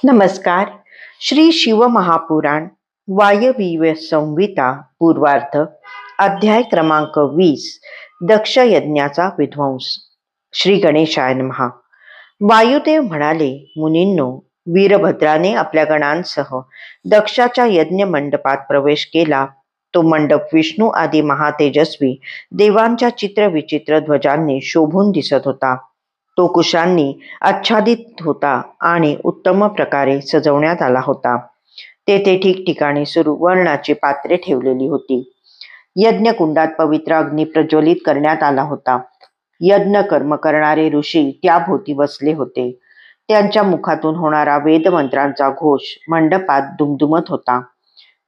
नमस्कार. श्री शिव महापुराण वायवीय संहिता पूर्वार्ध अध्याय क्रमांक 20 दक्ष यज्ञाचा विध्वंस. श्री गणेशाय नमः. वायुदेव म्हणाले, मुनींनो, वीरभद्राने आपल्या गणांसह दक्षाच्या यज्ञ मंडपात प्रवेश केला. तो मंडप विष्णू आदी महातेजस्वी देवांच्या चित्रविचित्र ध्वजांनी शोभून दिसत होता. तो कुशांनी आच्छादित होता आणि उत्तम प्रकारे सजवण्यात आला होता. तेथे ठिकठिकाणी सुवर्णाची पात्रे ठेवलेली होती. यज्ञकुंडात पवित्र अग्नी प्रज्वलित करण्यात आला होता. यज्ञ कर्म करणारे ऋषी त्याभोवती बसले होते. त्यांच्या मुखातून होणारा वेदमंत्रांचा घोष मंडपात दुमदुमत होता.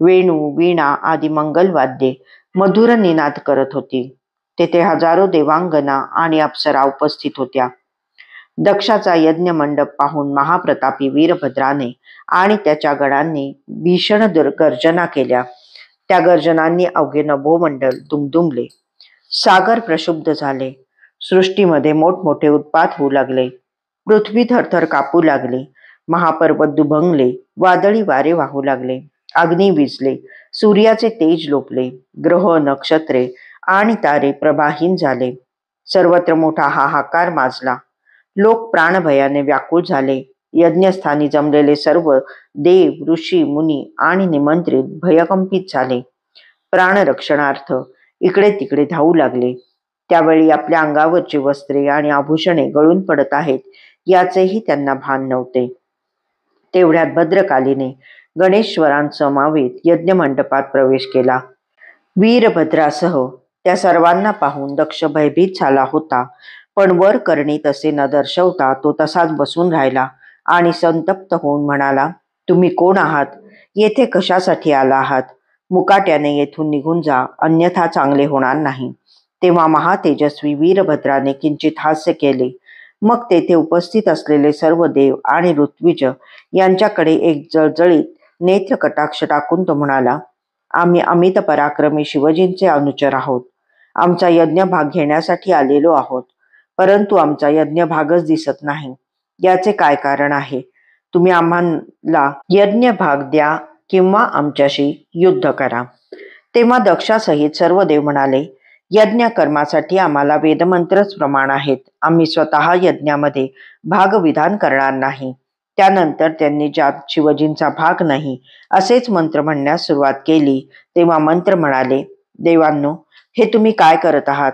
वेणू, वीणा आदी मंगलवाद्ये मधुर निनाद करत होती. तेथे हजारो देवांगना आणि अप्सरा उपस्थित होत्या. दक्षाचा यज्ञ मंडप पाहून महाप्रतापी वीरभद्राने आणि त्याच्या गणांनी भीषण गर्जना केल्या. त्या गर्जनांनी अवघे नभोमंडल दुमदुमले. सागर प्रक्षुब्ध झाले. सृष्टीमध्ये मोठमोठे उत्पात होऊ लागले. पृथ्वी थरथर कापू लागली. महापर्वत दुभंगले. वादळी वारे वाहू लागले. अग्नी विजले. सूर्याचे तेज लोपले. ग्रह, नक्षत्रे आणि तारे प्रभाहीन झाले. सर्वत्र मोठा हाहाकार माजला. लोक प्राणभयाने व्याकुळ झाले. यज्ञस्थानी जमलेले सर्व देव, ऋषी, मुनी आणि निमंत्रित भयकंपित झाले. प्राणरक्षणार्थ इकडे तिकडे धावू लागले. त्यावेळी आपल्या अंगावरची वस्त्रे आणि आभूषणे गळून पडत आहेत याचेही त्यांना भान नव्हते. तेवढ्यात भद्रकालीने गणेश्वरांसमवेत यज्ञ मंडपात प्रवेश केला. वीरभद्रासह त्या सर्वांना पाहून दक्ष भयभीत झाला होता. पण वर करणी तसे न दर्शवता तो तसाच बसून राहिला आणि संतप्त होऊन म्हणाला, तुम्ही कोण आहात? येथे कशासाठी आला आहात? मुकाट्याने येथून निघून जा, अन्यथा चांगले होणार नाही. तेव्हा महातेजस्वी वीरभद्राने किंचित हास्य केले. मग तेथे उपस्थित असलेले सर्व देव आणि ऋत्विज यांच्याकडे एक जळजळीत नेत्र कटाक्ष टाकून तो म्हणाला, आम्ही अमित पराक्रमी शिवजींचे अनुचर आहोत. आमचा यज्ञ भाग घेण्यासाठी आलेलो आहोत. परंतु आमचा यज्ञ भागच दिसत नाही. याचे काय कारण आहे? तुम्ही आम्हाला यज्ञ भाग द्या किंवा आमच्याशी युद्ध करा. तेव्हा दक्षासहित सर्व देव म्हणाले, यज्ञ कर्मासाठी आम्हाला वेदमंत्रच प्रमाण आहेत. आम्ही स्वतः यज्ञामध्ये भागविधान करणार नाही. त्यानंतर त्यांनी ज्यात शिवजींचा भाग नाही असेच मंत्र म्हणण्यास सुरुवात केली. तेव्हा मंत्र म्हणाले, देवांनो, हे तुम्ही काय करत आहात?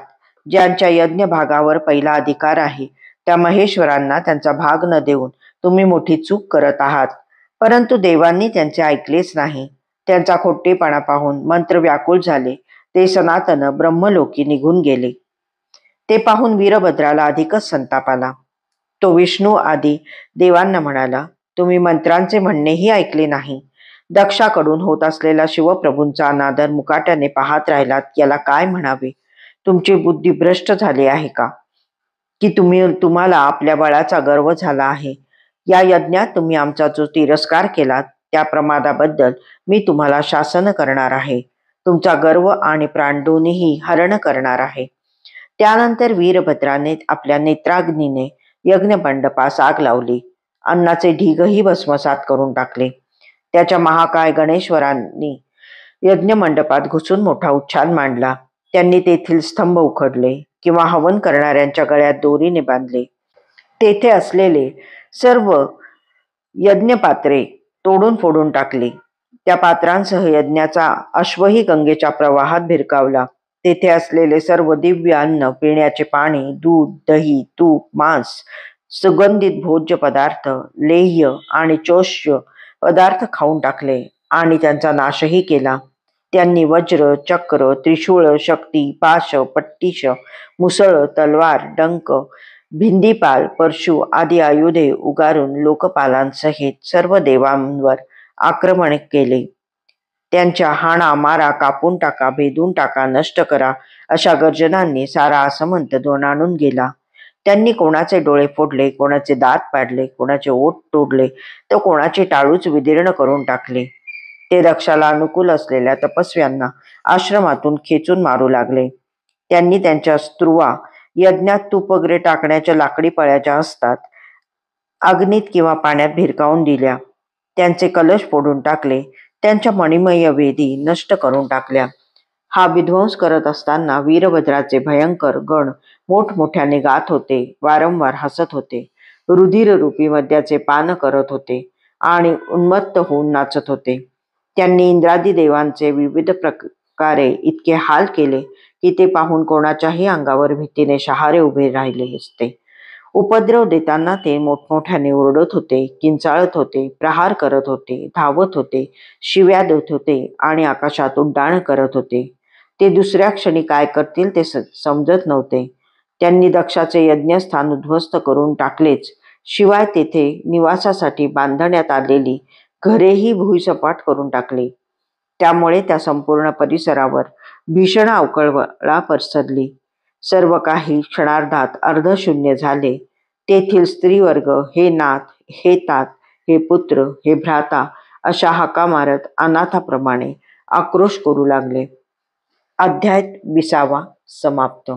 ज्यांच्या यज्ञ भागावर पहिला अधिकार आहे त्या महेश्वरांना त्यांचा भाग न देऊन तुम्ही मोठी चूक करत आहात. परंतु देवांनी त्यांचे ऐकलेच नाही. त्यांचा खोटेपणा पाहून मंत्र व्याकुळ झाले. ते सनातन ब्रह्मलोकी निघून गेले. ते पाहून वीरभद्राला अधिकच संताप आला. तो विष्णू आदी देवांना म्हणाला, तुम्ही मंत्रांचे म्हणणेही ऐकले नाही. दक्षाकडून होत असलेला शिवप्रभूंचा अनादर मुकाट्याने पाहत राहिलात, याला काय म्हणावे? तुमची बुद्धी भ्रष्ट झाली आहे का? की तुम्हाला आपल्या बळाचा गर्व झाला आहे? या यज्ञात तुम्ही आमचा जो तिरस्कार केलात त्या प्रमादाबद्दल मी तुम्हाला शासन करणार आहे. तुमचा गर्व आणि प्राण दोन्हीही हरण करणार आहे. त्यानंतर वीरभद्राने आपल्या नेत्राग्नीने यज्ञ मंडपास आग लावली. अन्नाचे ढीगही भस्मसात करून टाकले. त्याच्या महाकाय गणेश्वरांनी यज्ञ मंडपात घुसून मोठा उच्छाद मांडला. त्यांनी तेथील स्तंभ उखडले किंवा हवन करणाऱ्यांच्या गळ्यात दोरीने बांधले. तेथे असलेले सर्व यज्ञपात्रे तोडून फोडून टाकली. त्या पात्रांसह यज्ञाचा अश्वही गंगेच्या प्रवाहात भिरकावला. तेथे असलेले सर्व दिव्य अन्न, पिण्याचे पाणी, दूध, दही, तूप, मांस, सुगंधित भोज्य पदार्थ, लेह्य आणि चोष्य पदार्थ खाऊन टाकले आणि त्यांचा नाशही केला. त्यांनी वज्र, चक्र, त्रिशूळ, शक्ती, पाश, पट्टिश, मुसळ, तलवार, डंक, भिंदीपाल, परशु आदी आयुधे उगारून लोकपालांसहित सर्व देवांवर आक्रमण केले. त्यांच्या हाणा मारा, कापून टाका, भेदून टाका, नष्ट करा अशा गर्जनांनी सारा आसमंत दोनाणून गेला. त्यांनी कोणाचे डोळे फोडले, कोणाचे दात पाडले, कोणाचे ओठ तोडले तर कोणाचे टाळूच विदीर्ण करून टाकले. ते दक्षाला अनुकूल असलेल्या तपस्व्यांना आश्रमातून खेचून मारू लागले. त्यांनी त्यांच्या स्त्रुवा यज्ञात तूप वगैरे टाकण्याच्या लाकडी पळ्या ज्या असतात, अग्नीत किंवा पाण्यात भिरकावून दिल्या. त्यांचे कलश फोडून टाकले, त्यांच्या मणिमय वेदी नष्ट करून टाकल्या. हा विध्वंस करत असताना वीरभद्राचे भयंकर गण मोठमोठ्याने गात होते, वारंवार हसत होते, रुधिररूपी मद्याचे पान करत होते आणि उन्मत्त होऊन नाचत होते. त्यांनी इंद्रादी देवांचे विविध प्रकारे इतके हाल केले की ते पाहून कोणाच्याही अंगावर भीतीने शहारे उभे राहिले असते. उपद्रव देताना ते मोठमोठ्याने ओरडत होते, किंचाळत होते, प्रहार करत होते, धावत होते, शिव्या देत होते आणि आकाशात उड्डाण करत होते. ते दुसऱ्या क्षणी काय करतील ते समजत नव्हते. त्यांनी दक्षाचे यज्ञस्थान उद्ध्वस्त करून टाकलेच, शिवाय तेथे निवासासाठी बांधण्यात आलेली घरेही भुईसपाट करून टाकली. त्यामुळे त्या संपूर्ण परिसरावर भीषण अवकळवळा पसरली. सर्व काही क्षणार्धात अर्धशून्य झाले. तेथील स्त्रीवर्ग हे नाथ, हे तात, हे पुत्र, हे भ्राता अशा हाका मारत अनाथाप्रमाणे आक्रोश करू लागले. अध्याय 20 समाप्त.